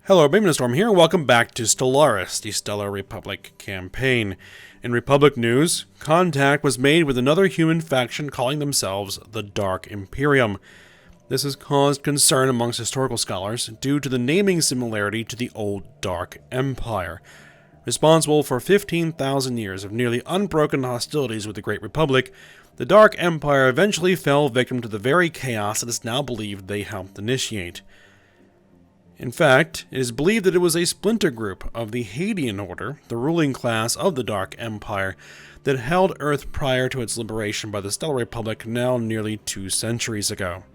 Hello, Storm here, and welcome back to Stellaris, the Stellar Republic campaign. In Republic news, contact was made with another human faction calling themselves the Dark Imperium. This has caused concern amongst historical scholars due to the naming similarity to the old Dark Empire. Responsible for 15,000 years of nearly unbroken hostilities with the Great Republic, the Dark Empire eventually fell victim to the very chaos it is now believed they helped initiate. In fact, it is believed that it was a splinter group of the Hadean Order, the ruling class of the Dark Empire, that held Earth prior to its liberation by the Stellar Republic now nearly 2 centuries ago.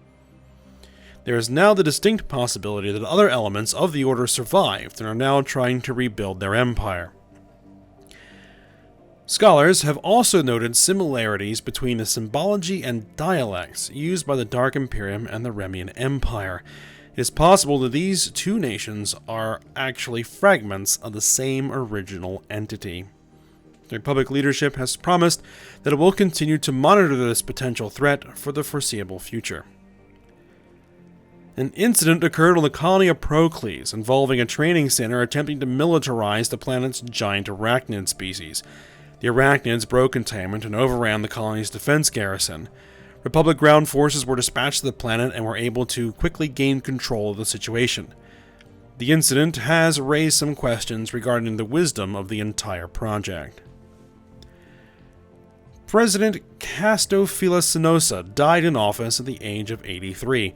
There is now the distinct possibility that other elements of the Order survived and are now trying to rebuild their empire. Scholars have also noted similarities between the symbology and dialects used by the Dark Imperium and the Remnant Empire. It is possible that these two nations are actually fragments of the same original entity. The Republic leadership has promised that it will continue to monitor this potential threat for the foreseeable future. An incident occurred on the colony of Procles involving a training center attempting to militarize the planet's giant arachnid species. The arachnids broke containment and overran the colony's defense garrison. Republic ground forces were dispatched to the planet and were able to quickly gain control of the situation. The incident has raised some questions regarding the wisdom of the entire project. President Castophila Sinosa died in office at the age of 83.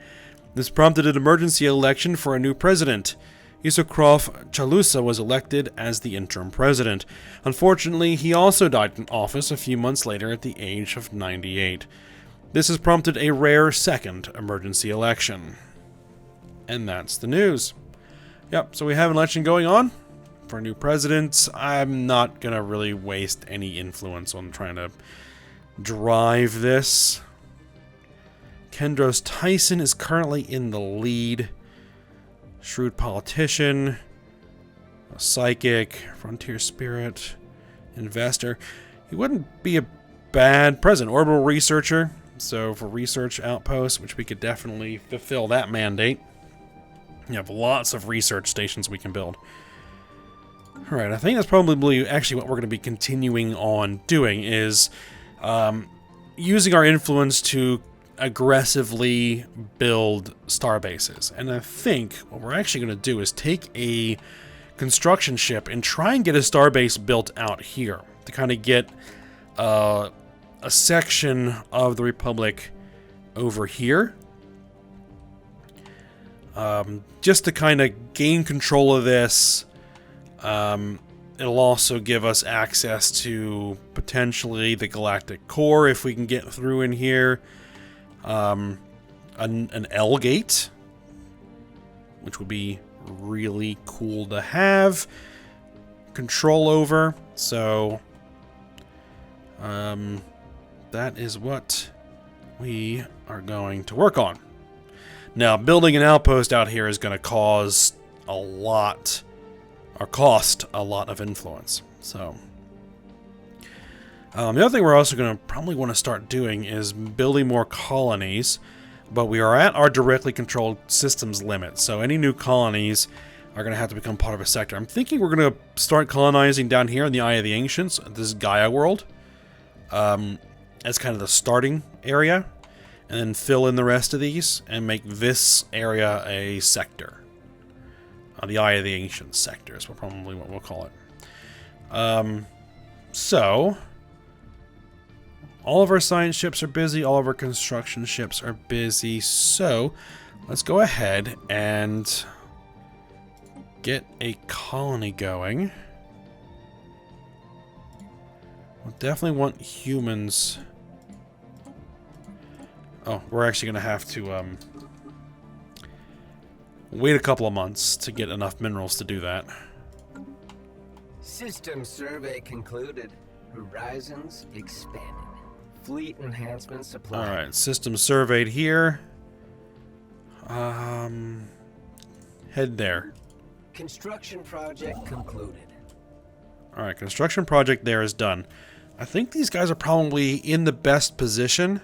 This prompted an emergency election for a new president. Isokrof Chalusa was elected as the interim president. Unfortunately, he also died in office a few months later at the age of 98. This has prompted a rare second emergency election. And that's the news. Yep, so we have an election going on for a new president. I'm not going to really waste any influence on trying to drive this. Kendros Tyson is currently in the lead. Shrewd politician, a psychic, frontier spirit, investor. He wouldn't be a bad president. Orbital researcher. So for research outposts, which we could definitely fulfill that mandate. You have lots of research stations we can build. Alright, I think that's probably actually what we're going to be continuing on doing is using our influence to aggressively build star bases. And I think what we're actually going to do is take a construction ship and try and get a star base built out here to kind of get a section of the Republic over here. Just to kind of gain control of this. It'll also give us access to potentially the Galactic core if we can get through in here. An L gate, which would be really cool to have control over. So, that is what we are going to work on. Now, building an outpost out here is going to cause a lot, or cost a lot of influence. So, the other thing we're also going to probably want to start doing is building more colonies, but we are at our directly controlled systems limit. So any new colonies are going to have to become part of a sector. I'm thinking we're going to start colonizing down here in the Eye of the Ancients. This is Gaia world. As kind of the starting area, and then fill in the rest of these and make this area a sector. The Eye of the Ancient sector is probably what we'll call it. So, all of our science ships are busy, all of our construction ships are busy, so let's go ahead and get a colony going. We'll definitely want humans. Oh, we're actually going to have to wait a couple of months to get enough minerals to do that. System survey concluded. Horizons expanded. Fleet enhancement supplied. Alright, system surveyed here. Head there. Construction project concluded. Alright, construction project there is done. I think these guys are probably in the best position.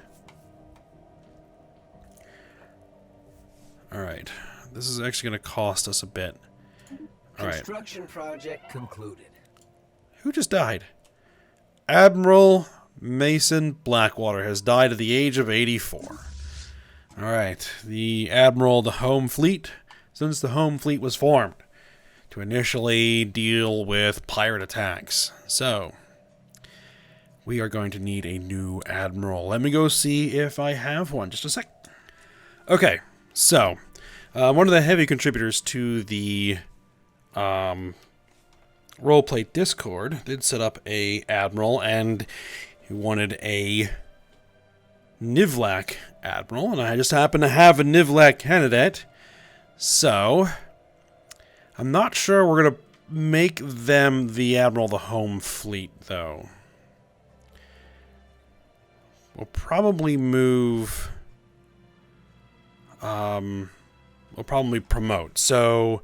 Alright, this is actually going to cost us a bit. All right. Construction project concluded. Who just died? Admiral Mason Blackwater has died at the age of 84. All right. The Admiral of the Home Fleet, since the Home Fleet was formed to initially deal with pirate attacks. So, we are going to need a new Admiral. Let me go see if I have one. Just a sec. Okay. So, one of the heavy contributors to the Roleplay Discord did set up a Admiral, and he wanted a Nivlac Admiral, and I just happen to have a Nivlac candidate. So, I'm not sure we're going to make them the Admiral of the Home Fleet, though. We'll probably move... we'll probably promote. So,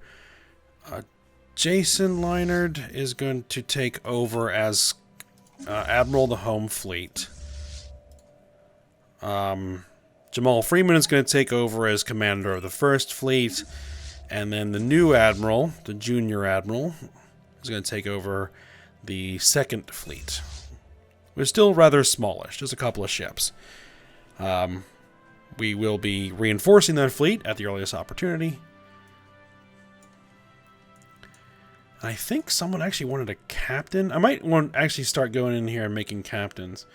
Jason Leinard is going to take over as Admiral of the Home Fleet. Jamal Freeman is going to take over as Commander of the First Fleet. And then the new Admiral, the Junior Admiral, is going to take over the Second Fleet. We're still rather smallish, just a couple of ships. We will be reinforcing that fleet at the earliest opportunity. I think someone actually wanted a captain. I might want to actually start going in here and making captains.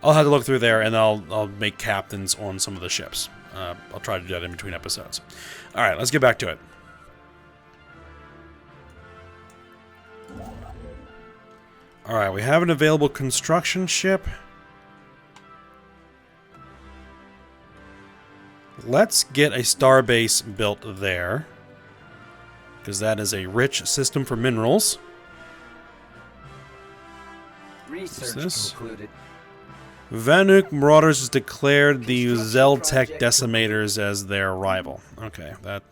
I'll have to look through there, and I'll make captains on some of the ships. I'll try to do that in between episodes. All right, let's get back to it. All right, we have an available construction ship. Let's get a starbase built there, because that is a rich system for minerals. Research concluded. Vanuk Marauders has declared the Zeltec Decimators as their rival. Okay, that...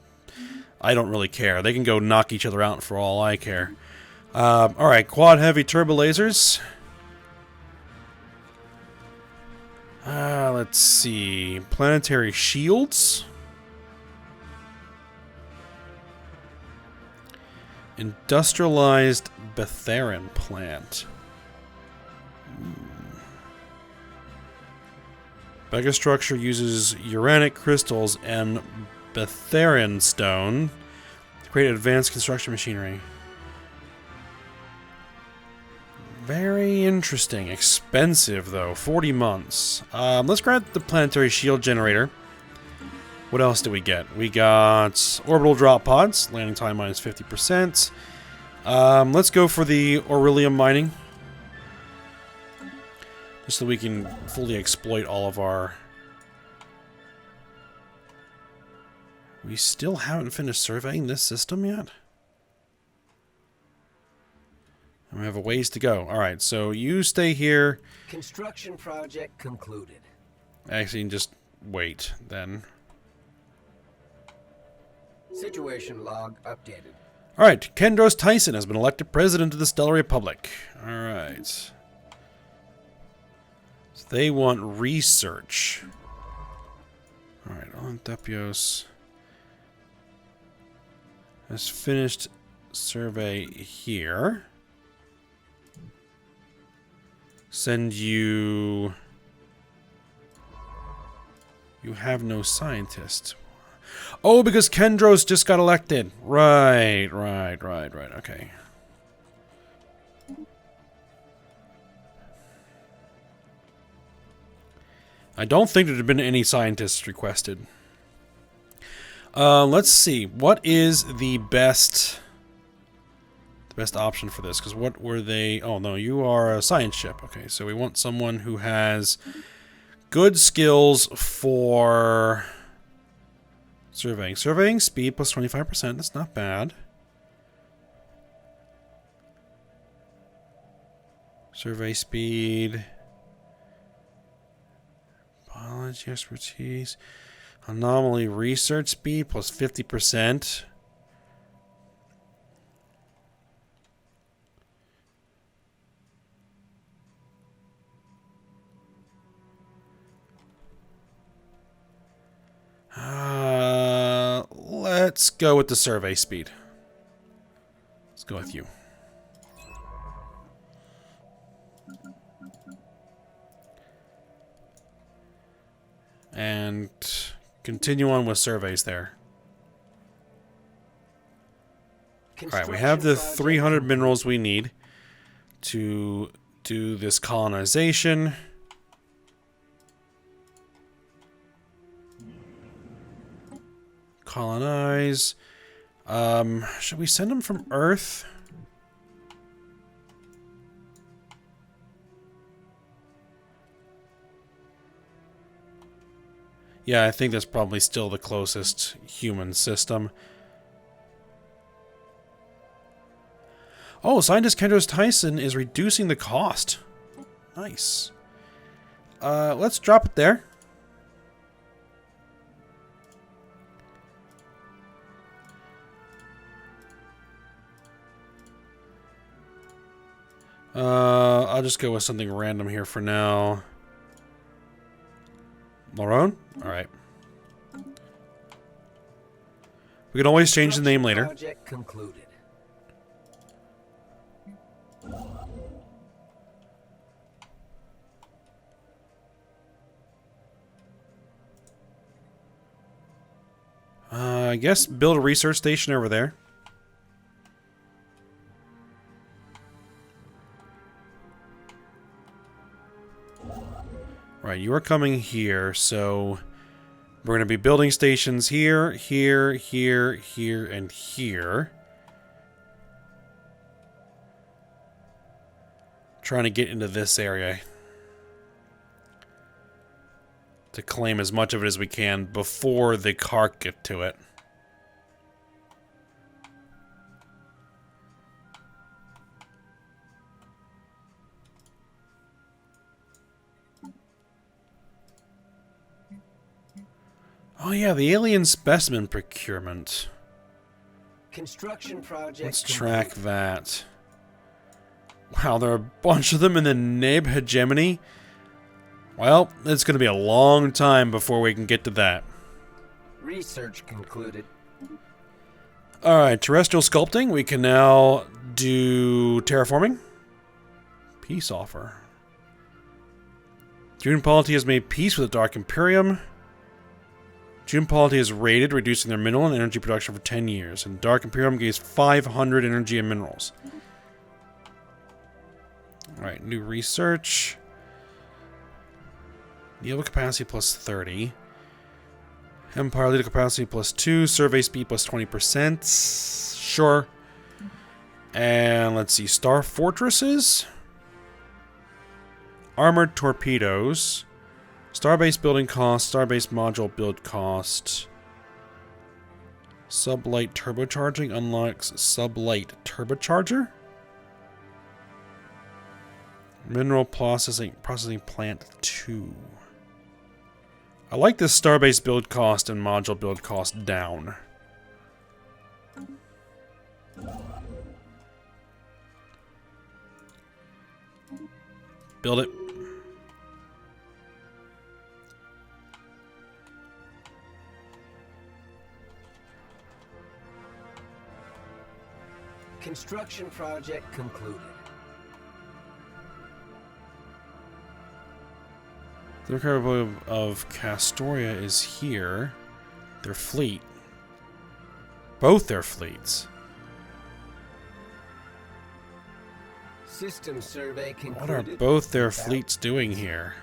I don't really care. They can go knock each other out for all I care. Alright, quad heavy turbo lasers. Let's see. Planetary shields. Industrialized Betheran plant. Megastructure uses uranic crystals and Betheran stone to create advanced construction machinery. Very interesting. Expensive, though. 40 months. Let's grab the planetary shield generator. What else do we get? We got orbital drop pods. Landing time minus 50%. Let's go for the Aurelium mining. Just so we can fully exploit all of our... We still haven't finished surveying this system yet? We have a ways to go. Alright, so you stay here. Construction project concluded. Actually, just wait, then. Situation log updated. Alright, Kendros Tyson has been elected president of the Stellar Republic. Alright. So they want research. Alright, Ontapios has finished survey here. Send you... You have no scientist. Oh, because Kendros just got elected. Right. Okay. I don't think there have been any scientists requested. Let's see. What is the best option for this? Because what were they... Oh, no, you are a science ship. Okay, so we want someone who has good skills for surveying. Surveying speed plus 25%. That's not bad. Survey speed. Biology expertise. Anomaly research speed plus 50%. let's go with the survey speed. Let's go with you. And continue on with surveys there. Alright, we have the 300 minerals we need to do this colonization. Colonize. Should we send them from Earth? Yeah, I think that's probably still the closest human system. Oh, scientist Kendros Tyson is reducing the cost. Nice. Let's drop it there. I'll just go with something random here for now. Marone? Alright. We can always change the name later. Project concluded. I guess build a research station over there. Right, you are coming here, so we're going to be building stations here, here, here, here, and here. Trying to get into this area to claim as much of it as we can before the Kark get to it. Oh yeah, the alien specimen procurement. Construction project. Let's track that. Wow, there are a bunch of them in the Nib hegemony. Well, it's going to be a long time before we can get to that. Research concluded. Alright, terrestrial sculpting. We can now do terraforming. Peace offer. June Polity has made peace with the Dark Imperium. June Polity is raided, reducing their mineral and energy production for 10 years. And Dark Imperium gains 500 energy and minerals. Alright, new research. Naval capacity plus 30. Empire leader capacity plus 2. Survey speed plus 20%. Sure. And let's see. Star fortresses. Armored torpedoes. Starbase building cost. Starbase module build cost. Sublight turbocharging unlocks sublight turbocharger. Mineral processing plant 2. I like this starbase build cost and module build cost down. Build it. Construction project concluded. The Republic of Castoria is here. Their fleet. Both their fleets. System survey concluded. What are both their fleets doing here?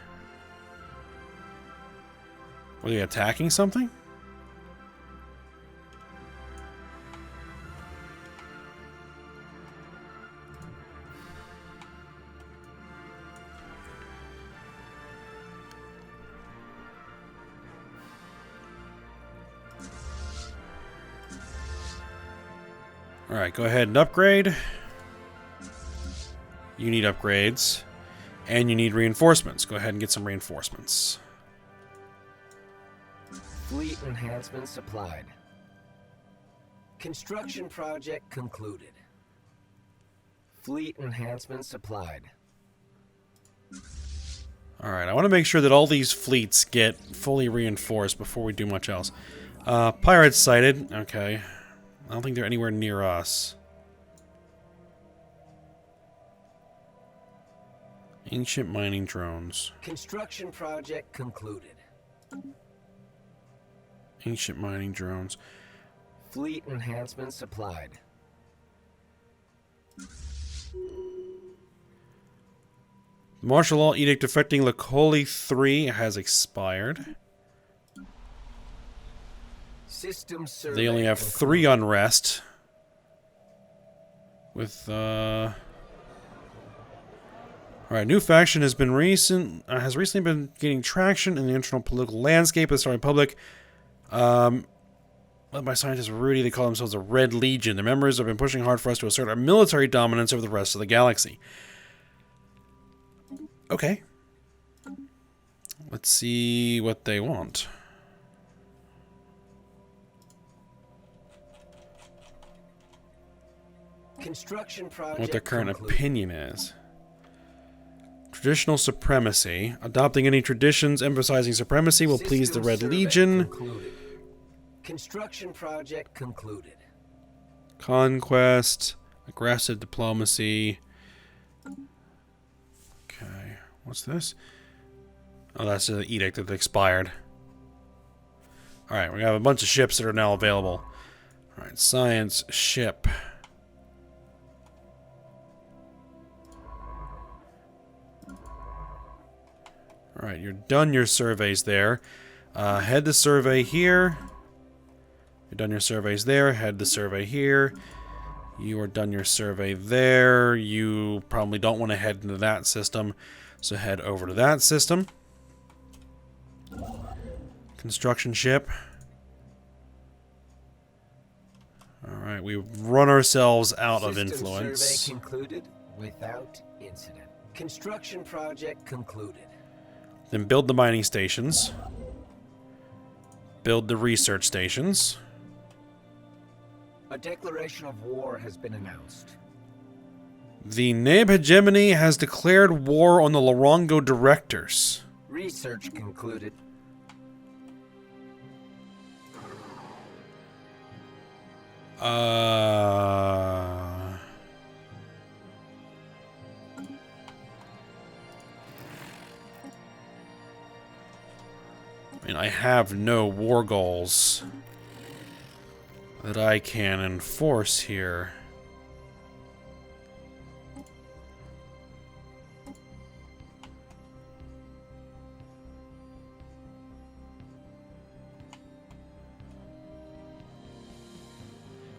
Were they attacking something? Alright, go ahead and upgrade. You need upgrades. And you need reinforcements. Go ahead and get some reinforcements. Fleet enhancement supplied. Construction project concluded. Fleet enhancement supplied. Alright, I want to make sure that all these fleets get fully reinforced before we do much else. Pirates sighted. Okay. I don't think they're anywhere near us. Ancient mining drones. Construction project concluded. Ancient mining drones. Fleet enhancement supplied. Martial law edict affecting Lacoli 3 has expired. System survey. They only have 3 unrest. With Alright, new faction has recently been gaining traction in the internal political landscape of the Star Republic. Led by scientist Rudy, they call themselves the Red Legion. The members have been pushing hard for us to assert our military dominance over the rest of the galaxy. Okay. Let's see what they want. Construction project What their current concluded. opinion is. Traditional supremacy. Adopting any traditions emphasizing supremacy will please the System Red survey Legion. concluded. Construction project concluded. Conquest. Aggressive diplomacy. Okay. What's this? Oh, that's the edict that expired. Alright, we have a bunch of ships that are now available. Alright, science ship. Alright, you're done your surveys there. Head the survey here. You're done your surveys there. Head the survey here. You are done your survey there. You probably don't want to head into that system, so head over to that system. Construction ship. Alright, we've run ourselves out of influence. System survey concluded without incident. Construction project concluded. Then build the mining stations. Build the research stations. A declaration of war has been announced. The Nib hegemony has declared war on the Lorongo directors. Research concluded. I mean, I have no war goals that I can enforce here.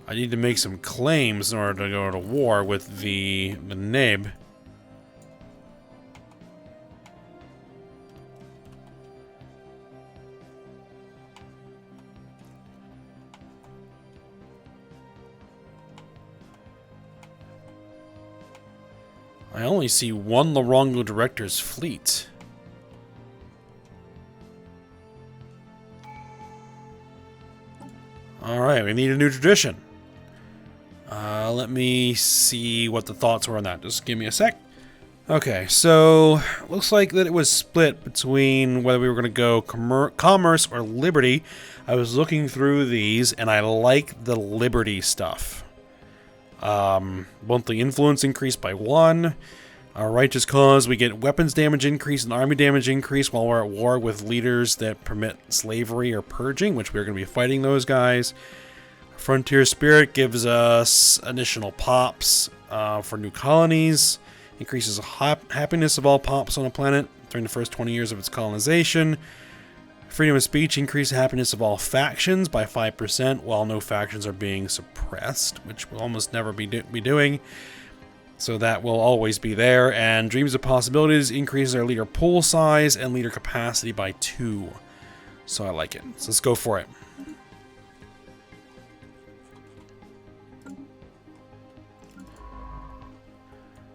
I need to make some claims in order to go to war with the Nib. I only see one Lorongo director's fleet. Alright, we need a new tradition. Let me see what the thoughts were on that. Just give me a sec. Okay, so looks like that it was split between whether we were going to go commerce or liberty. I was looking through these, and I like the liberty stuff. Monthly influence increased by 1. Our righteous cause, we get weapons damage increase and army damage increase while we're at war with leaders that permit slavery or purging, which we're going to be fighting those guys. Frontier Spirit gives us additional pops for new colonies. Increases happiness of all pops on a planet during the first 20 years of its colonization. Freedom of speech increases happiness of all factions by 5% while no factions are being suppressed, which we'll almost never be doing. So that will always be there. And Dreams of Possibilities increases our leader pool size and leader capacity by 2. So I like it. So let's go for it.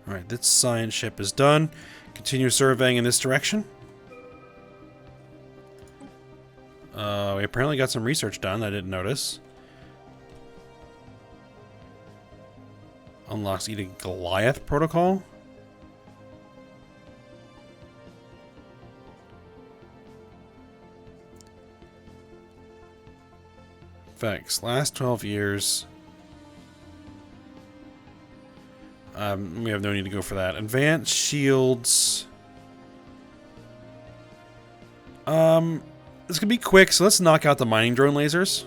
Alright, this science ship is done. Continue surveying in this direction. We apparently got some research done I didn't notice. Unlocks eating Goliath protocol. Effects. Last 12 years. We have no need to go for that. Advanced shields. This could be quick, so let's knock out the mining drone lasers.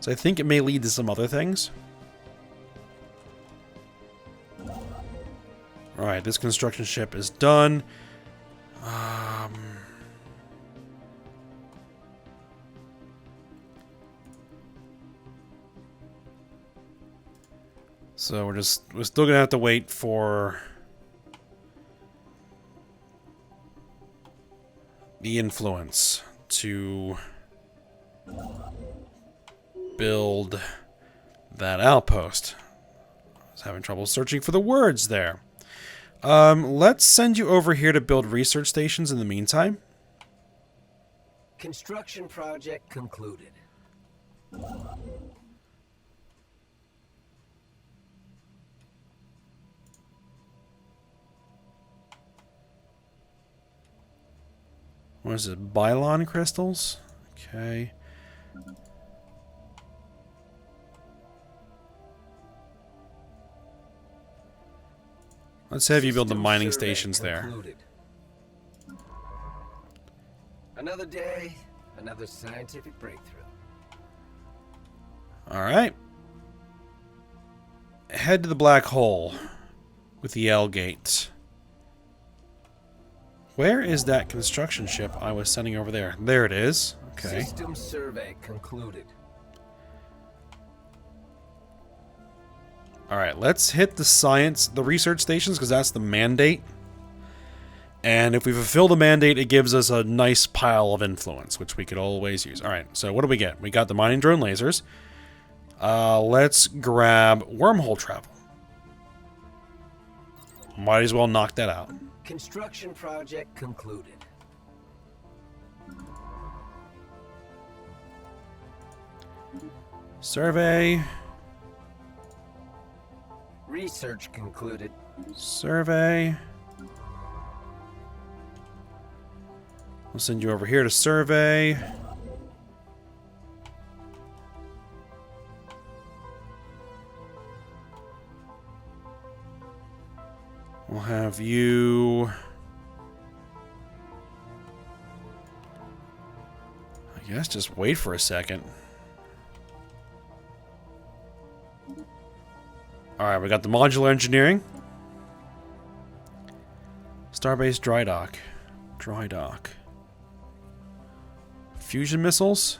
So I think it may lead to some other things. Alright, this construction ship is done. So we're still gonna have to wait for the influence to build that outpost. I was having trouble searching for the words there. Let's send you over here to build research stations in the meantime. Construction project concluded. What is it? Bylon crystals? Okay. Let's have you build the mining stations there. Another day, another scientific breakthrough. Alright. Head to the black hole with the L gate. Where is that construction ship I was sending over there? There it is. Okay. System survey concluded. Alright, let's hit the research stations, because that's the mandate. And if we fulfill the mandate, it gives us a nice pile of influence, which we could always use. Alright, so what do we get? We got the mining drone lasers. Let's grab wormhole travel. Might as well knock that out. Construction project concluded. Survey. Research concluded. Survey. We'll send you over here to survey. We'll have you... I guess just wait for a second. Alright, we got the modular engineering. Starbase dry dock. Dry dock. Fusion missiles?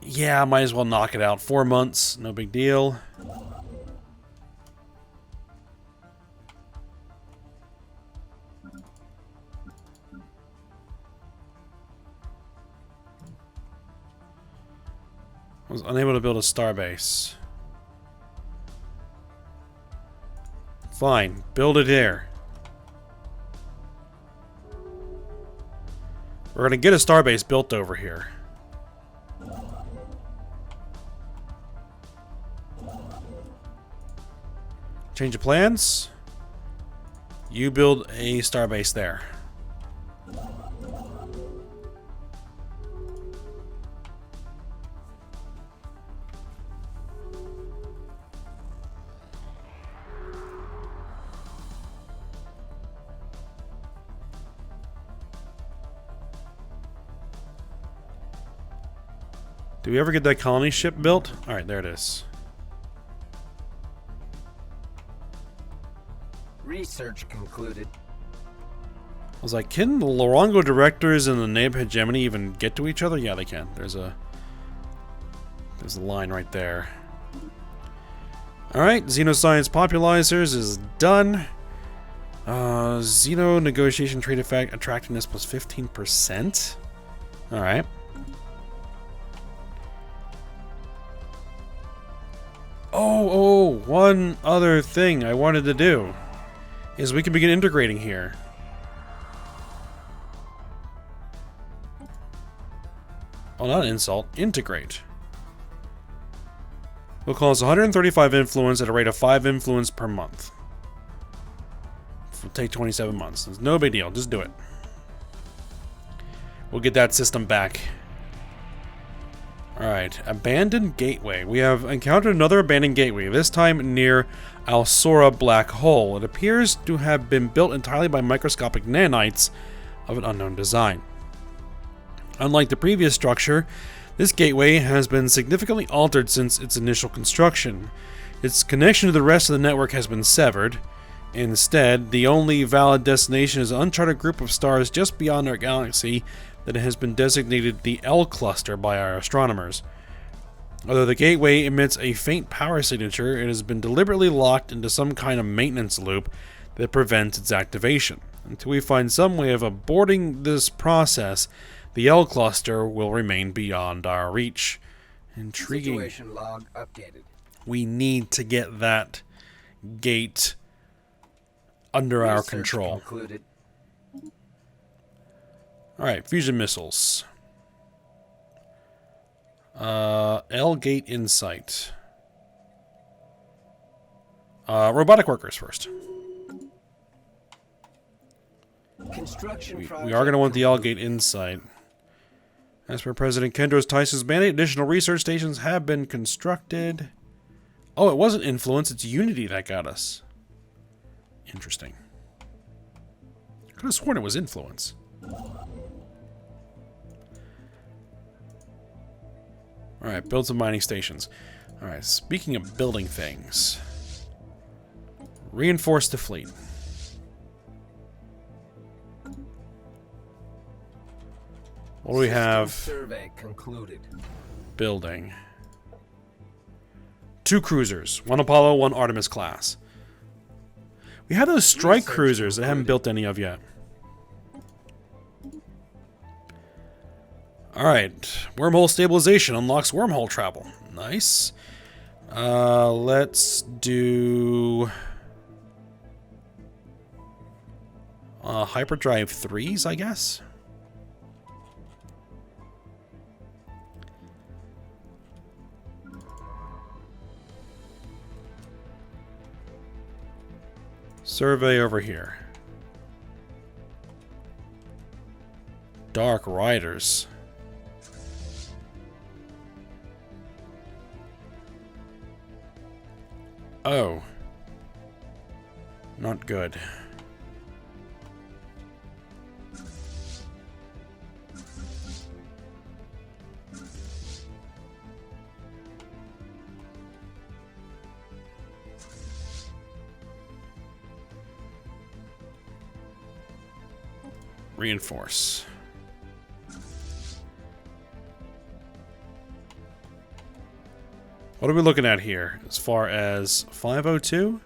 Yeah, might as well knock it out. 4 months, no big deal. I was unable to build a starbase. Fine, build it here. We're gonna get a starbase built over here. Change of plans. You build a starbase there. Do we ever get that colony ship built? Alright, there it is. Research concluded. I was like, can the Lorongo directors and the Nib hegemony even get to each other? Yeah, they can. There's a line right there. Alright, Xenoscience Popularizers is done. Xeno negotiation trade effect attractiveness plus 15%. Alright. Oh, one other thing I wanted to do is we can begin integrating here. Oh, not insult, integrate. Will cause 135 influence at a rate of 5 influence per month. It'll take 27 months. It's no big deal, just do it. We'll get that system back. Alright, abandoned gateway. We have encountered another abandoned gateway, this time near Alsora Black Hole. It appears to have been built entirely by microscopic nanites of an unknown design. Unlike the previous structure, this gateway has been significantly altered since its initial construction. Its connection to the rest of the network has been severed. Instead, the only valid destination is an uncharted group of stars just beyond our galaxy that has been designated the L cluster by our astronomers. Although the gateway emits a faint power signature, it has been deliberately locked into some kind of maintenance loop that prevents its activation. Until we find some way of aborting this process, the L cluster will remain beyond our reach. Intriguing. Situation log updated. We need to get that gate under our control. Concluded. Alright, fusion missiles. L gate insight. Robotic workers first. We are going to want the L gate insight. As per President Kendros Tyson's mandate, additional research stations have been constructed. Oh, it wasn't influence, it's unity that got us. Interesting. I could have sworn it was influence. Alright, build some mining stations. Alright, speaking of building things. Reinforce the fleet. What do we have? Survey concluded. Building. 2 cruisers. 1 Apollo, 1 Artemis class. We have those strike cruisers that I haven't built any of yet. Alright. Wormhole stabilization unlocks wormhole travel. Nice. Let's do... hyperdrive 3s, I guess? Survey over here. Dark Riders. Oh. Not good. Reinforce. What are we looking at here as far as 502?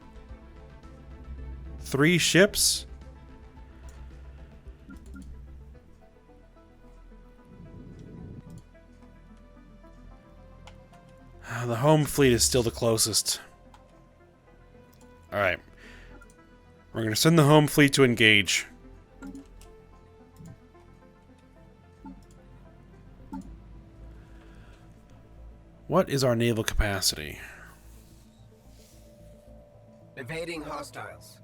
3 ships? The home fleet is still the closest. Alright. We're going to send the home fleet to engage. What is our naval capacity? Evading hostiles.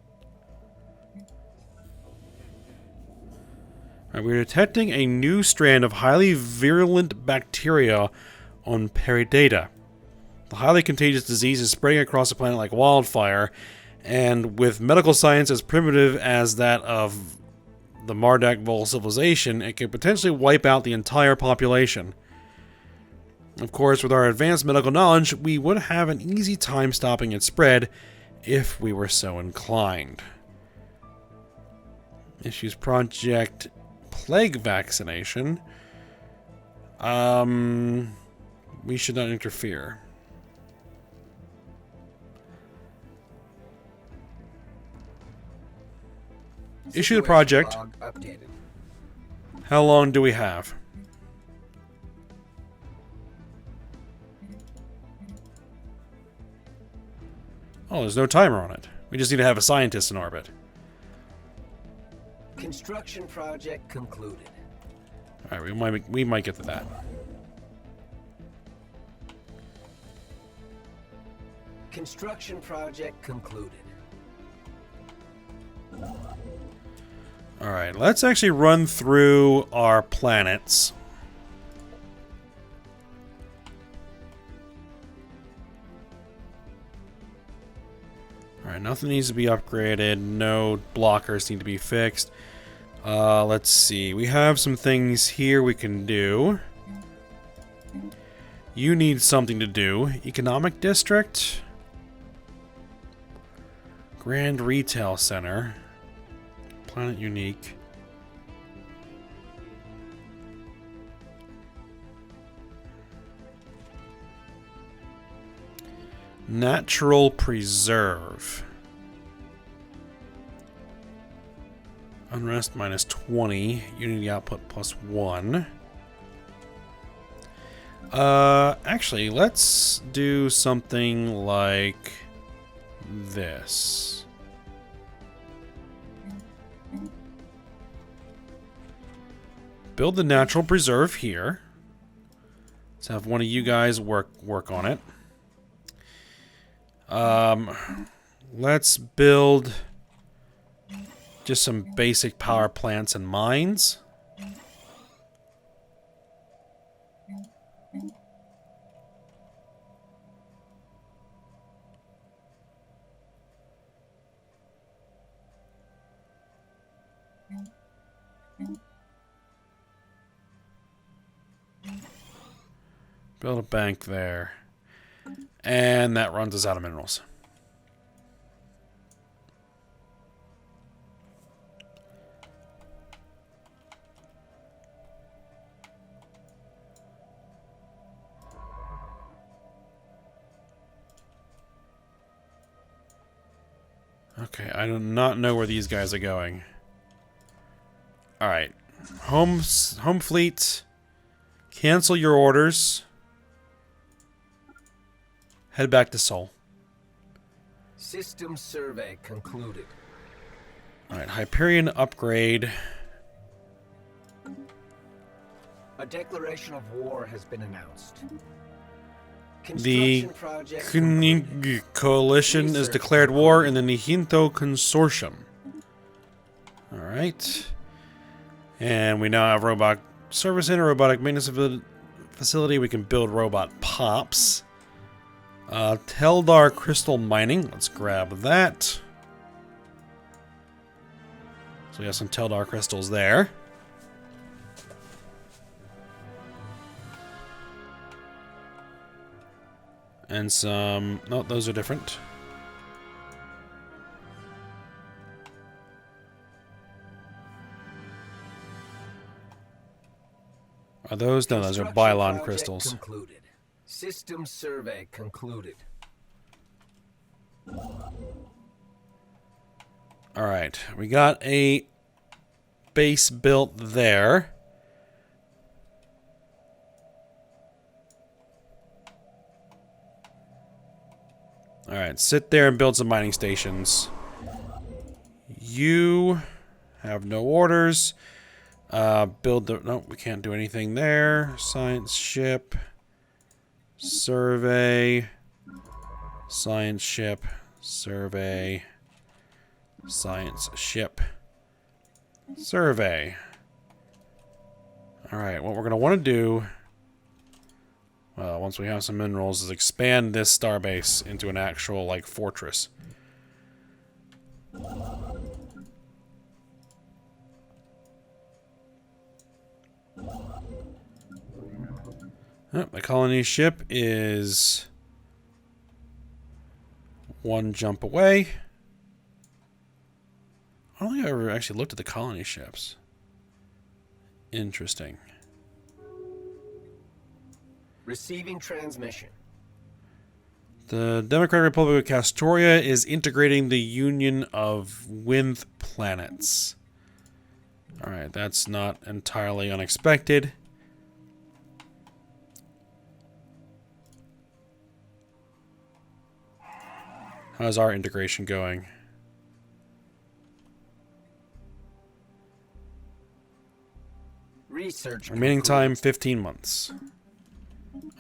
Right, we're detecting a new strand of highly virulent bacteria on Peridata. The highly contagious disease is spreading across the planet like wildfire, and with medical science as primitive as that of the Mardak Vol civilization, it could potentially wipe out the entire population. Of course, with our advanced medical knowledge, we would have an easy time stopping its spread if we were so inclined. Issues Project Plague Vaccination. We should not interfere. Issue the project. How long do we have? Oh, there's no timer on it. We just need to have a scientist in orbit. Construction project concluded. All right, we might get to that. Construction project concluded. Alright, let's actually run through our planets. Alright, nothing needs to be upgraded. No blockers need to be fixed. Let's see. We have some things here we can do. You need something to do. Economic District. Grand Retail Center. Planet Unique. Natural Preserve. Unrest minus 20. Unity output plus 1. Actually, let's do something like this. Build the natural preserve here. Let's have one of you guys work on it. Let's build just some basic power plants and mines. Build a bank there. And that runs us out of minerals. Okay, I do not know where these guys are going. Alright. Home fleet. Cancel your orders. Head back to Sol. System survey concluded. Alright, Hyperion upgrade. A declaration of war has been announced. The Construction project coalition has declared war in the Nihinto Consortium. Alright. And we now have robot service center, robotic maintenance facility. We can build robot pops. Teldar crystal mining. Let's grab that. So we got some Teldar crystals there. And some... No, those are different. Are those? No, those are Bylon crystals. Concluded. System survey concluded. Alright, we got a base built there. Alright, sit there and build some mining stations. You have no orders. Build the... No, we can't do anything there. Science ship. Survey. Science ship. Survey. Science ship. Survey. Alright, what we're going to want to do... Well, once we have some minerals, is expand this starbase into an actual, like, fortress. Oh, the colony ship is one jump away. I don't think I ever actually looked at the colony ships. Interesting. Receiving transmission. The Democratic Republic of Castoria is integrating the Union of Winth planets. Alright, that's not entirely unexpected. How's our integration going? Research. Remaining time 15 months.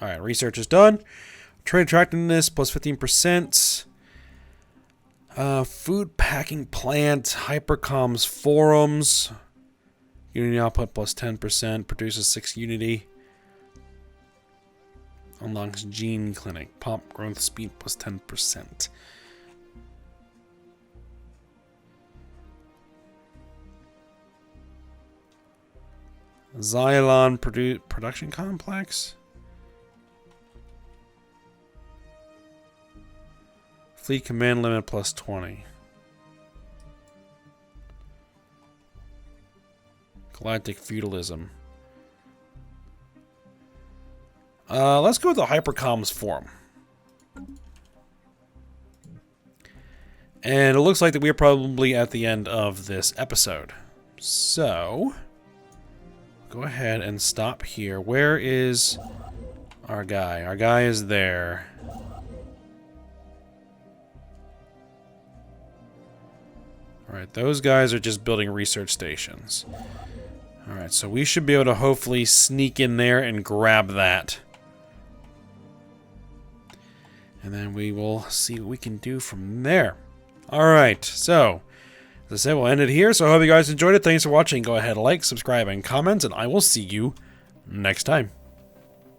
Alright, research is done. Trade attractiveness plus 15%. Food packing plant, hypercoms forums. Unity output plus 10%, produces 6 unity. Unlocks gene clinic, pop growth speed plus 10%. Xylon production complex. Fleet command limit plus 20. Galactic feudalism. Let's go with the Hypercoms forum. And it looks like that we are probably at the end of this episode. So, go ahead and stop here. Where is our guy? Our guy is there. Alright, those guys are just building research stations. Alright, so we should be able to hopefully sneak in there and grab that. And then we will see what we can do from there. Alright, so, as I said, we'll end it here. So I hope you guys enjoyed it. Thanks for watching. Go ahead, like, subscribe, and comment, and I will see you next time.